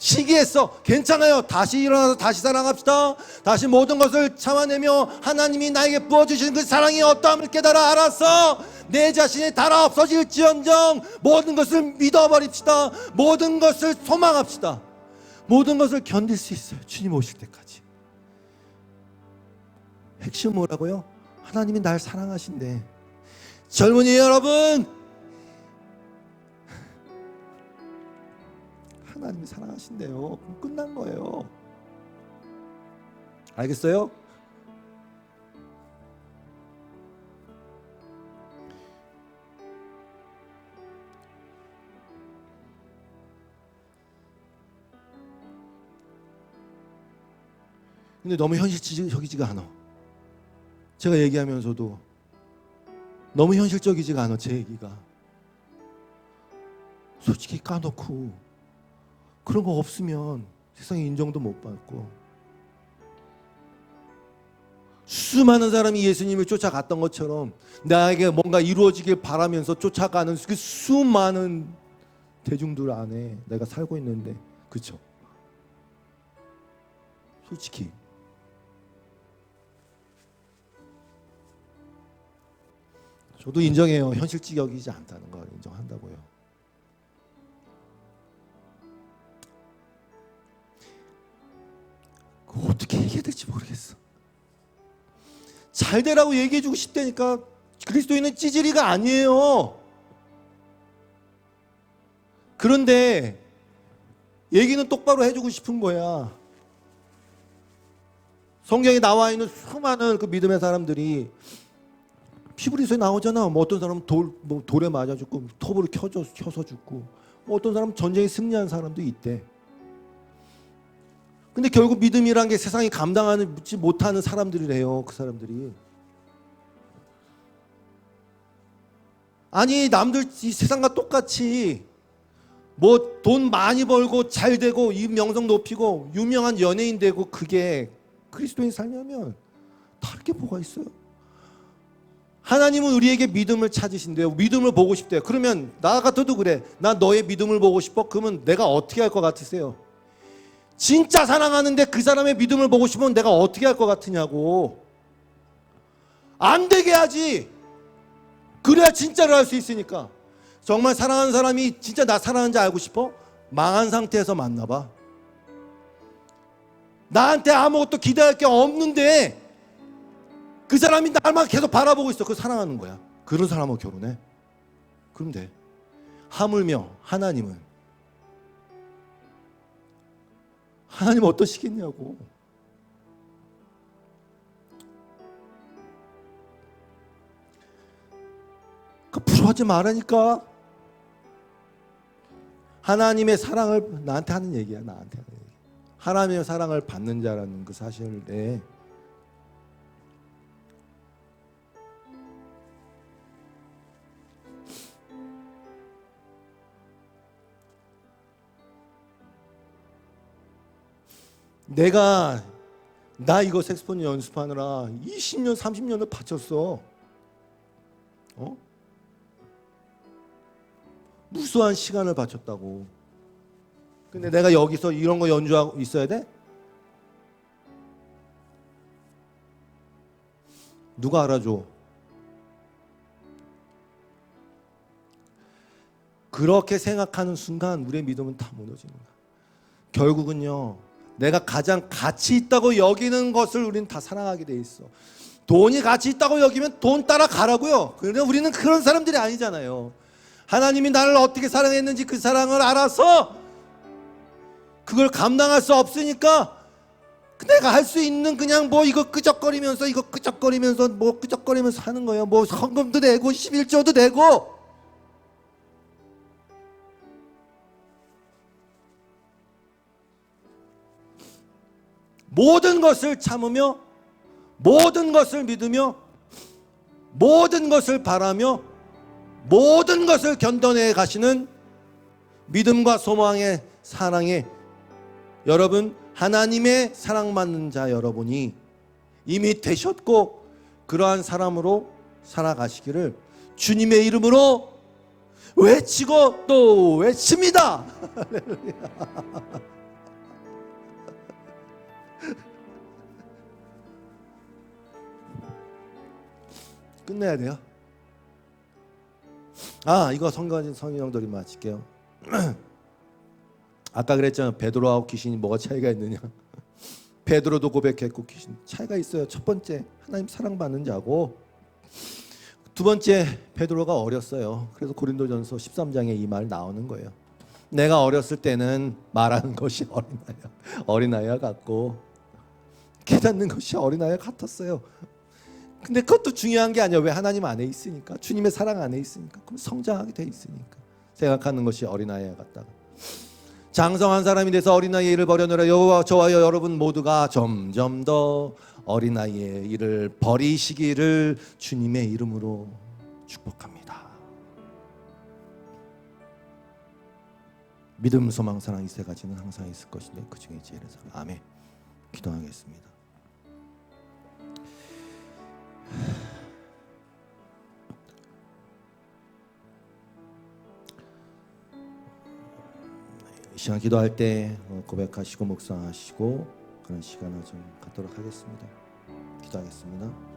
시기했어. 괜찮아요. 다시 일어나서 다시 사랑합시다. 다시 모든 것을 참아내며 하나님이 나에게 부어주신 그 사랑이 어떠함을 깨달아 알았어. 내 자신이 달아 없어질지언정 모든 것을 믿어버립시다. 모든 것을 소망합시다. 모든 것을 견딜 수 있어요. 주님 오실 때까지. 핵심 뭐라고요? 하나님이 날 사랑하신대. 젊은이 여러분, 하나님이 사랑하신대요. 그럼 끝난 거예요. 알겠어요? 근데 너무 현실적이지가 않아. 제가 얘기하면서도 너무 현실적이지가 않아. 제 얘기가 솔직히 까놓고 그런 거 없으면 세상에 인정도 못 받고 수많은 사람이 예수님을 쫓아갔던 것처럼 나에게 뭔가 이루어지길 바라면서 쫓아가는 그 수많은 대중들 안에 내가 살고 있는데, 그렇죠? 솔직히 저도 인정해요. 현실적이지 않다는 걸 인정한다고요. 어떻게 얘기해야 될지 모르겠어. 잘 되라고 얘기해주고 싶다니까. 그리스도인은 찌질이가 아니에요. 그런데 얘기는 똑바로 해주고 싶은 거야. 성경에 나와 있는 수많은 그 믿음의 사람들이 히브리서에 나오잖아. 뭐 어떤 사람은 돌에 맞아 죽고 톱으로 켜서 죽고, 뭐 어떤 사람은 전쟁에 승리한 사람도 있대. 근데 결국 믿음이란 게 세상이 감당하지 못하는 사람들이래요. 그 사람들이. 아니 남들 이 세상과 똑같이 뭐 돈 많이 벌고 잘 되고 이 명성 높이고 유명한 연예인 되고 그게 그리스도인 살려면 다를 게 뭐가 있어요? 하나님은 우리에게 믿음을 찾으신대요. 믿음을 보고 싶대요. 그러면 나 같아도 그래. 나 너의 믿음을 보고 싶어. 그러면 내가 어떻게 할 것 같으세요? 진짜 사랑하는데 그 사람의 믿음을 보고 싶으면 내가 어떻게 할 것 같으냐고. 안 되게 하지. 그래야 진짜로 할 수 있으니까. 정말 사랑하는 사람이 진짜 나 사랑하는지 알고 싶어? 망한 상태에서 만나봐. 나한테 아무것도 기대할 게 없는데 그 사람이 날만 계속 바라보고 있어. 그걸 사랑하는 거야. 그런 사람하고 결혼해. 그럼 돼. 하물며 하나님은 하나님 어떠시겠냐고. 부러워하지 말라니까. 하나님의 사랑을 나한테 하는 얘기야. 나한테 하는 얘기. 하나님의 사랑을 받는 자라는 그 사실을 나 이거 색소폰 연습하느라 20년 30년을 바쳤어. 무수한 시간을 바쳤다고. 근데 내가 여기서 이런 거 연주하고 있어야 돼? 누가 알아줘? 그렇게 생각하는 순간 우리의 믿음은 다 무너지는 거야. 결국은요, 내가 가장 가치 있다고 여기는 것을 우리는 다 사랑하게 돼 있어. 돈이 가치 있다고 여기면 돈 따라가라고요. 그런데 우리는 그런 사람들이 아니잖아요. 하나님이 나를 어떻게 사랑했는지 그 사랑을 알아서 그걸 감당할 수 없으니까 내가 할 수 있는 그냥 뭐 이거 끄적거리면서 하는 거예요. 뭐 헌금도 내고 11조도 내고. 모든 것을 참으며, 모든 것을 믿으며, 모든 것을 바라며, 모든 것을 견뎌내 가시는 믿음과 소망의 사랑의 여러분, 하나님의 사랑받는 자 여러분이 이미 되셨고 그러한 사람으로 살아가시기를 주님의 이름으로 외치고 또 외칩니다. 끝내야 돼요. 이거 성경들이 마칠게요. 아까 그랬잖아요. 베드로하고 귀신이 뭐가 차이가 있느냐. 베드로도 고백했고 귀신 차이가 있어요. 첫 번째, 하나님 사랑받는 자고, 두 번째, 베드로가 어렸어요. 그래서 고린도전서 13장에 이 말 나오는 거예요. 내가 어렸을 때는 말하는 것이 어린아이와 같고 깨닫는 것이 어린아이와 같았어요. 근데 그것도 중요한 게 아니야. 왜? 하나님 안에 있으니까, 주님의 사랑 안에 있으니까, 그럼 성장하게 돼 있으니까. 생각하는 것이 어린아이와 같다. 장성한 사람이 돼서 어린아이의 일을 버려놓으라. 저와 여러분 모두가 점점 더 어린아이의 일을 버리시기를 주님의 이름으로 축복합니다. 믿음, 소망, 사랑 이 세 가지는 항상 있을 것인데 그 중에 제일 사랑. 아멘. 기도하겠습니다. 이 시간 기도할 때 고백하시고 묵상하시고 그런 시간을 좀 갖도록 하겠습니다. 기도하겠습니다.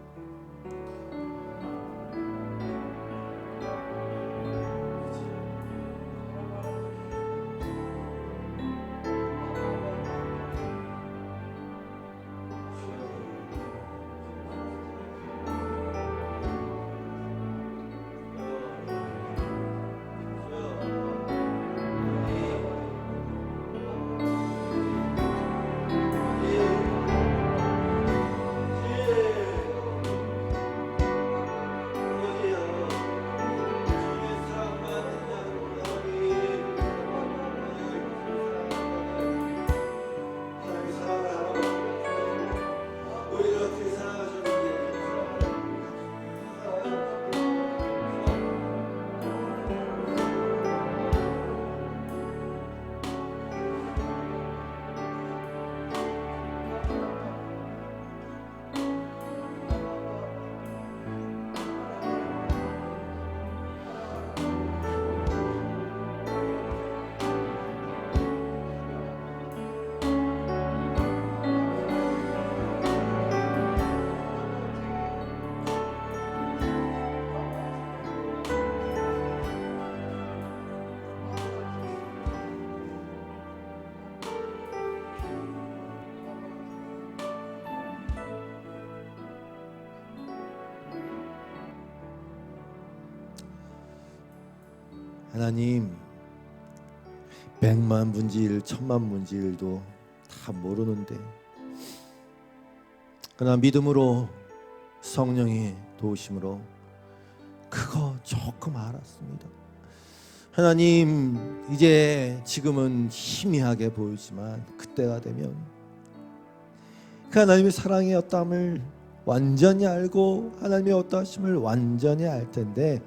하나님, 100만 분지일, 1000만 분지일도 다 모르는데 그러나 믿음으로 성령의 도우심으로 그거 조금 알았습니다. 하나님, 이제 지금은 희미하게 보이지만 그때가 되면 그 하나님의 사랑의 어떠함을 완전히 알고 하나님의 어떠하심을 완전히 알 텐데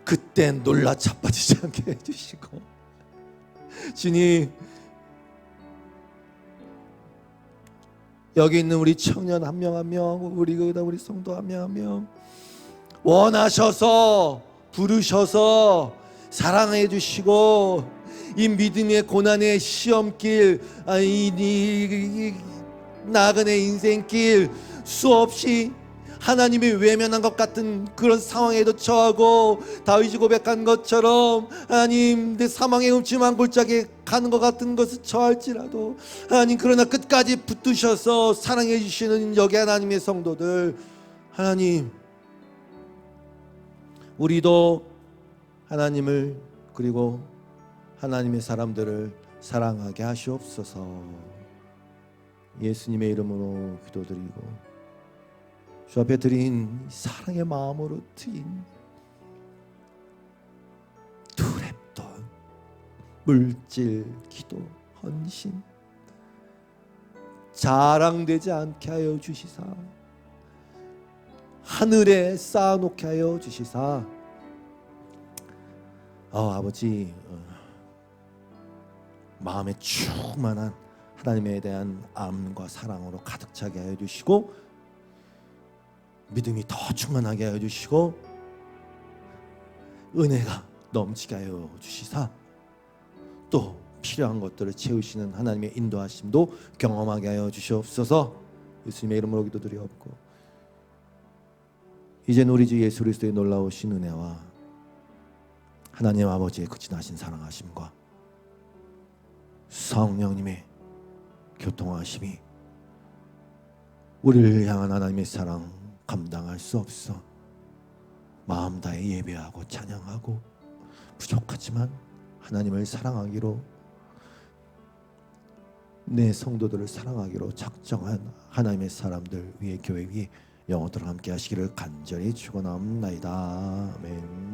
그때 놀라 자빠지지 않게 해주시고, 주님, 여기 있는 우리 청년 한 명 한 명, 우리 성도 한 명 한 명 원하셔서 부르셔서 사랑해 주시고 이 믿음의 고난의 시험길, 이 나그네 인생길 수없이 하나님이 외면한 것 같은 그런 상황에도 처하고 다윗이 고백한 것처럼 하나님 내 사망의 음침한 골짜기에 가는 것 같은 것을 처할지라도 하나님, 그러나 끝까지 붙드셔서 사랑해 주시는 여기 하나님의 성도들, 하나님, 우리도 하나님을 그리고 하나님의 사람들을 사랑하게 하시옵소서. 예수님의 이름으로 기도드리고 주 앞에 드린 사랑의 마음으로 트인 두렵던 물질, 기도, 헌신 자랑되지 않게 하여 주시사 하늘에 쌓아놓게 하여 주시사 아버지, 마음에 충만한 하나님에 대한 암과 사랑으로 가득 차게 하여 주시고 믿음이 더 충만하게 하여 주시고 은혜가 넘치게 하여 주시사 또 필요한 것들을 채우시는 하나님의 인도하심도 경험하게 하여 주시옵소서. 예수님의 이름으로 기도드리옵고 이제는 우리 주 예수 그리스도의 놀라우신 은혜와 하나님 아버지의 그 지나신 사랑하심과 성령님의 교통하심이 우리를 향한 하나님의 사랑 감당할 수 없어 마음 다해 예배하고 찬양하고 부족하지만 하나님을 사랑하기로, 내 성도들을 사랑하기로 작정한 하나님의 사람들 위에, 교회 위에 영원토록 함께 하시기를 간절히 축원합니다. 아멘.